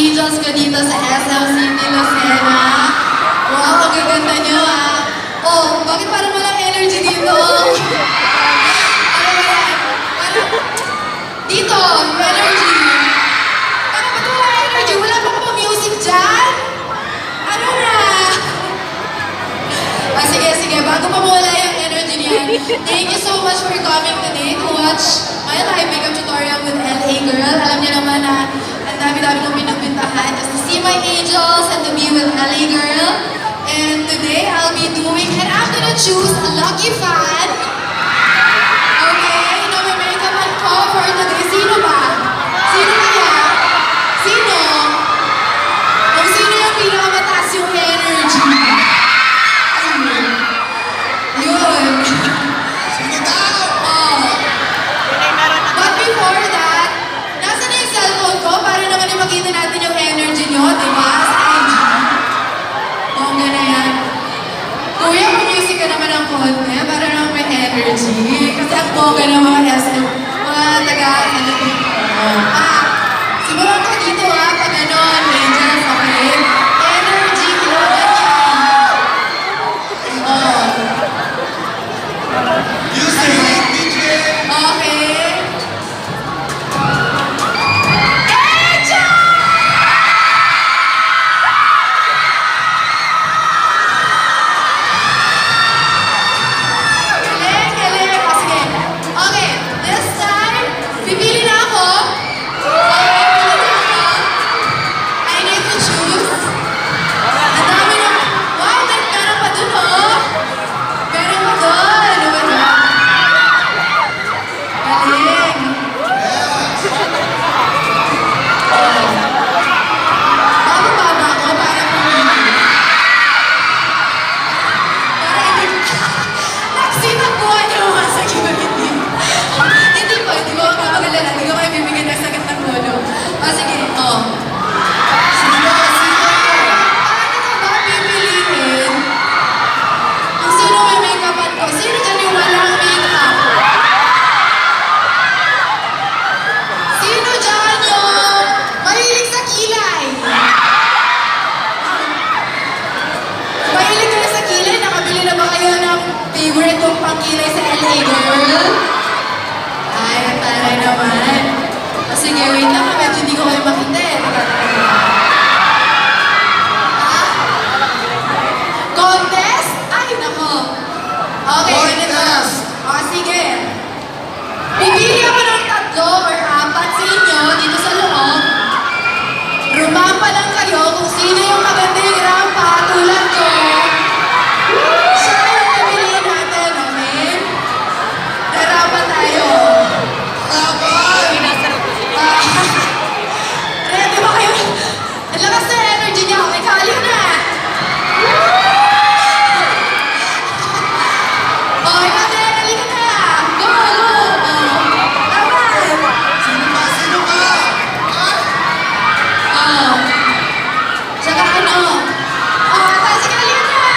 Angels ko dito sa SM City, Lucena. Wow, ang gaganda nyo ah. Oh, bakit parang walang energy dito? Parang dito, yung energy. Parang ba't walang energy? Wala pa pa music dyan? Ano na? Sige, bago pa mawala yung energy niyan. Thank you so much for coming today to watch my live makeup tutorial with LA Girl. Alam niyo naman na ang dami-dami kong pinupuntahan just to see my angels and to be with LA Girl. And today I'll be doing, and I'm gonna choose a lucky fan. Okay, na may makeup ko for today. Sino ba? Sino kaya? Sino? Kung sino yung pinakamataas yung energy? Yun. Sige daw! Oh. But before that, nasa na yung cellphone ko para naman ipakita natin yung energy nyo, di ba? Sa IG. Bongga na yan. Kuya, mag-music ka naman ng konti para naman may energy. Kasi ang bongga ng mga SM, mga taga-ano. Simulan ka dito pag ganon, Angels, okay? Energy, kailangan yan. Oh. Music, DJ! Okay. Galing. O, sige. Okay, this time, pipili na ako. Okay, pipili na ako. I need to choose. Ang dami na. Wow, meron pa dun, oh. Meron pa dun. Galing. Bababa ako para pumili. Para hindi nagsinagbuhan niyo mga sa gilid. Hindi po ako magalala. Hindi ko kayo bibigyan ng sakit ng ulo. Sige, Sino? Paano ko ba pipiliin kung sino may make-upan ko? Sino dyan yung walang make-up? Sino dyan yung mahilig sa kilay? Mahilig kayo sa kilay? Nakabili na ba kayo ng favorite kong pangkilay sa LA Girl? Ay, taray naman. Sige, wait lang. Medyo hindi ko kayo makita eh. Contest? Ay, nako. Okay, ganito. Sige. Pipili ako ng 3 or 4 sa inyo dito sa loob. Rumampa lang kayo kung sino yung maganda yung rampa tulad ko. Siya yung pipiliin natin, okay? Narapan tayo. Ready ba kayo? Ang lakas na energy niya. Okay, kali na. Okay, Mate, halika na. Go! Laban! Sino ka? Saka ano? Tayo, sige, halika na.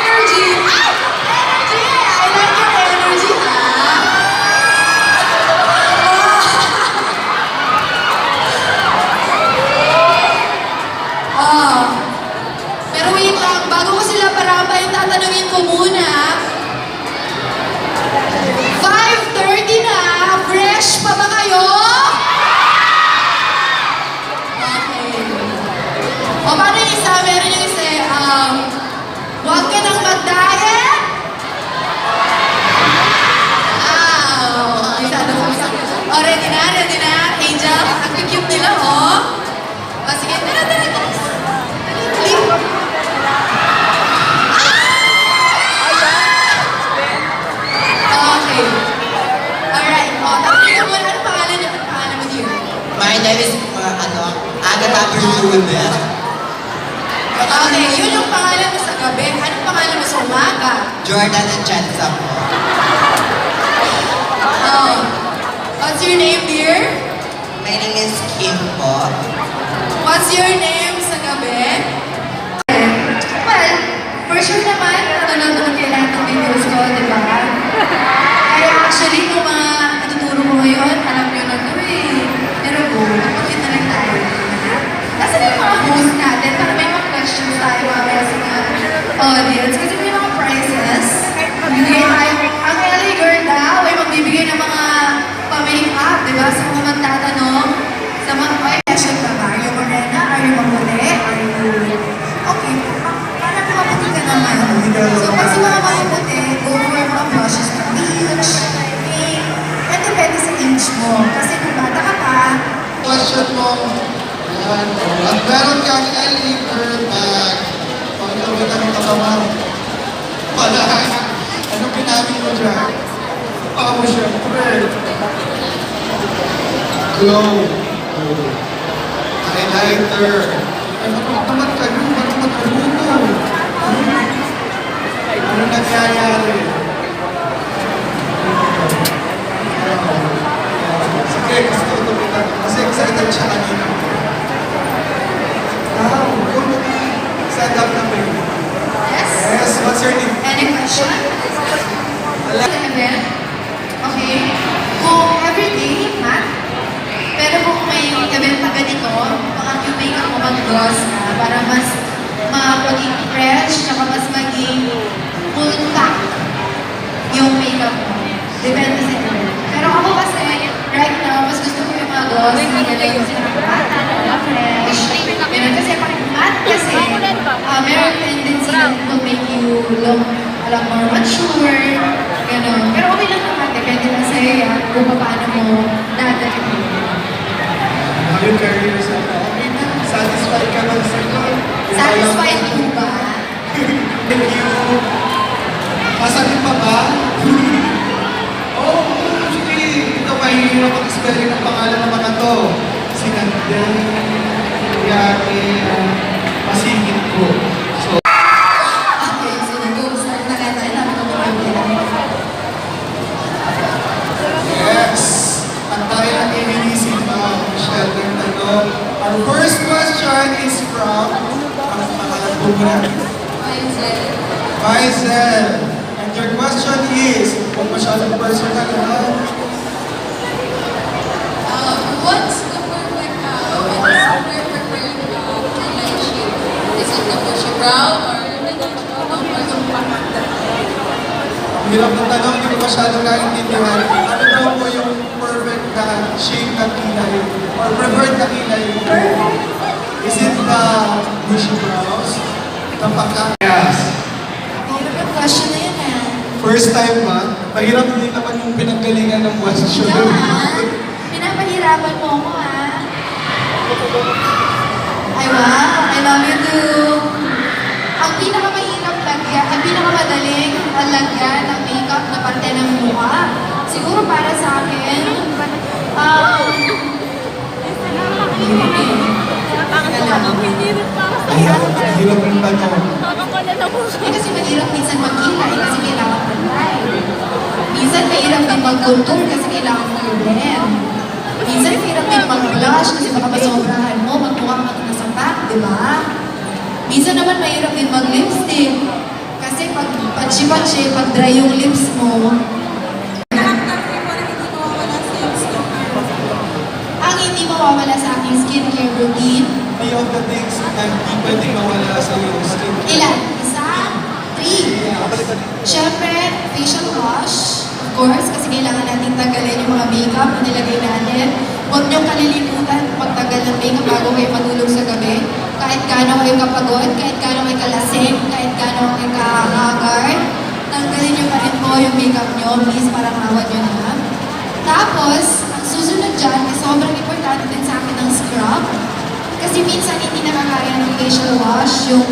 Energy. Ay! Energy! I like your energy, Pero wait lang, bago ko sila parampay, tatanungin ko muna. 5:30 na, fresh pa ba kayo? Okay. O paano yung isa? Meron yung isa, huwag ka nang mag-diet. Isado ko isa. Ready na? Angel, ang cute nila, sige, tara. Dali. Okay. Alright. Tapos mo muna. Ano pangalan mo dear? My name is, Agatha Berlune. Okay, yun yung pangalan mo sa gabi. Anong pangalan mo sa umaga? Jordan and Chansa. What's your name, dear? My name is Kim po. What's your name sa gabi? Well, for sure naman, nanonood kayo lahat ng videos ko, di ba? Kaya actually, kung mga natuturo ko ngayon, alam nyo na to eh. Pero go, napakita lang tayo. Nasaan yung audience kasi may mga prizes. Bibigay tayo. Ang LA Girl daw ay magbibigay ng mga pa-makeup, di ba? Sa mga magtatanong, sa mga question ka ba? Are you morena? Are you maputi? Are you... Okay, para maputi ka naman. So pag sa mga maputi, go for mga blushes na peach, pink, and depende sa age mo. Kasi kung bata ka pa, Question mo, ayan, at meron kang LA Girl bag, pagkawitan ng katawan, pala, anong pinamit mo dyan? Oh, syempre. Glow. Highlighter. Ay, naman kayo, matulungan. Ano nangyayari? Sige, gusto ko tumitan. Kasi excited siya kanina. Wow, set up na ba yun? yes? Yes, what's your name? Any question? Again? Okay. Kung everyday, math, pero kung may event na ganito, baka yung makeup mo mag-gloss na para mas maging fresh, tsaka mas maging full-pack yung makeup mo. Depende sa event. Pero ako kasi, right now, mas gusto ko yung mga gloss na gano'n kasi nakabata, fresh. Ganun kasi pag matte kasi, meron tendency na to make you look a lot more mature, gano'n. Pero okay lang naman, depende na sa'yo yan kung paano mo dadalhin. How you carry yourself? Okay na. Satisfied ka lang sa Satisfied po ba? Thank you. Masakit pa ba? Oh, sige. Ito mahihirap mag-spelling ng pangalan ng mga to. Sinandel, Yaki, Masigit ko. So, Okay, so nag-start na kaya tayo namin yes. At tayo ang iniisip mo, Michelle, ng tanong. Our first question is from, ang pangalan po muna. Maisel. And your question is, kung masyadong personal, What's the perfect, what is the perfect highlight shade? Is it the bushy brown or the natural or the panganda? ang hirap ng tanong, hindi ko masyadong naiintindihan. Ano daw po yung perfect na shape ng kilay? Or preferred na kilay? Is it the bushy brows? The pangkas? Hirap yung question na yun eh. First time ba? Mahirap din naman yung pinanggalingan ng question. Naman, pinapahirapan mo ako ah. Ay wow, I love you too. Ang pinakamahirap lagyan, ang pinakamadaling lagyan ng makeup na parte ng mukha. Siguro para sa akin, Ang hirap ng tanong. kasi mahirap minsan magkilay kasi kailangan pantay. Minsan mahirap din mag-contour kasi kailangan mo i-blend. Minsan mahirap din mag-blush kasi baka masobrahan mo, magmukha ka nasa back, di ba? Minsan naman mahirap din mag-lipstick. Kasi pag patsi-patsi, pag dry yung lips mo, ang hindi mawawala sa aking skincare routine, May of the things na hindi pwedeng mawala sa iyong skin. ilan? Isa? 3. Siyempre, facial wash. Of course, kasi kailangan natin tanggalin yung mga makeup na nilagay natin. Huwag niyong kalilimutan pagtanggal ng makeup bago kayo matulog sa gabi. Kahit gaano kayo kapagod, kahit gaano kayo kalasing, kahit gaano kayo kahagard, tanggalin niyo pa rin po yung makeup niyo, please, para maawad niyo na. Tapos, ang susunod dyan, is sobrang importante din sa akin ng scrub. Kasi minsan hindi nakakaya ng facial wash yung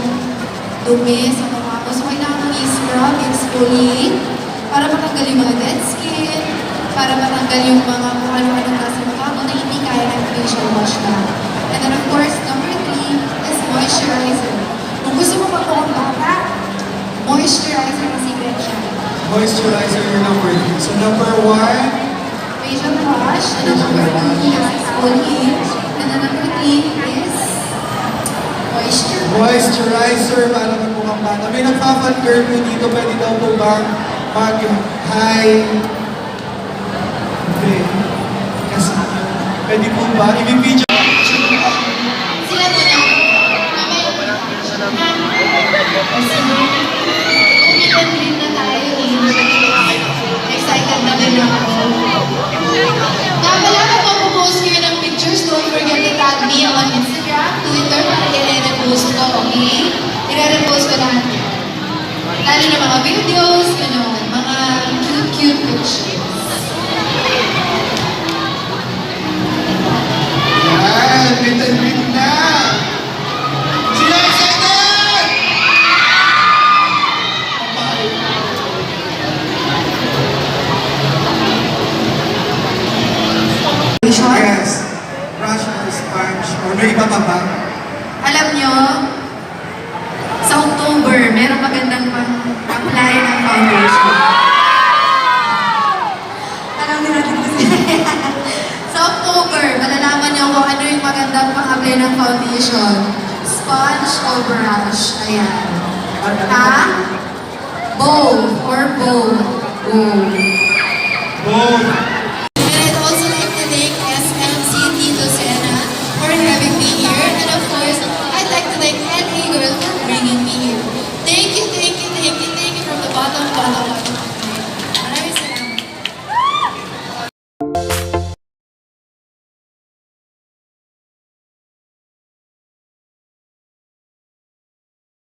dumi sa mukha ko. So, kailangan mong i-scrub, exfoliate, para matanggal yung mga dead skin, para matanggal yung mga kung ano-ano nasa mukha mo na hindi kaya ng facial wash ka. And then, of course, number 3 is moisturizer. Kung gusto mo magmukhang bata, moisturizer na secret siya. Moisturizer yung number 3. So number 1, Facial wash, and then number 2 is exfoliate, and then number 3 is moisturizer. moisturizer para magmukhang bata. May nagpa-fan girl po dito, pwede daw po ba mag-hi? Okay. Kasi, pwede po ba? I-video. Sila muna. Mamaya. Lalo na mga videos, gano'n, mga cute pictures. Yan, meet and greet na! Sila excited! Yes. Brush or sponge or may iba pa ba? Alam nyo, sa October, meron magandang pang-apply ng foundation. Alam niyo natin kasi. Sa October, malalaman niyo kung ano yung magandang pang-apply ng foundation. Sponge o brush. Ayan. Ha? Both or both. Both. Both.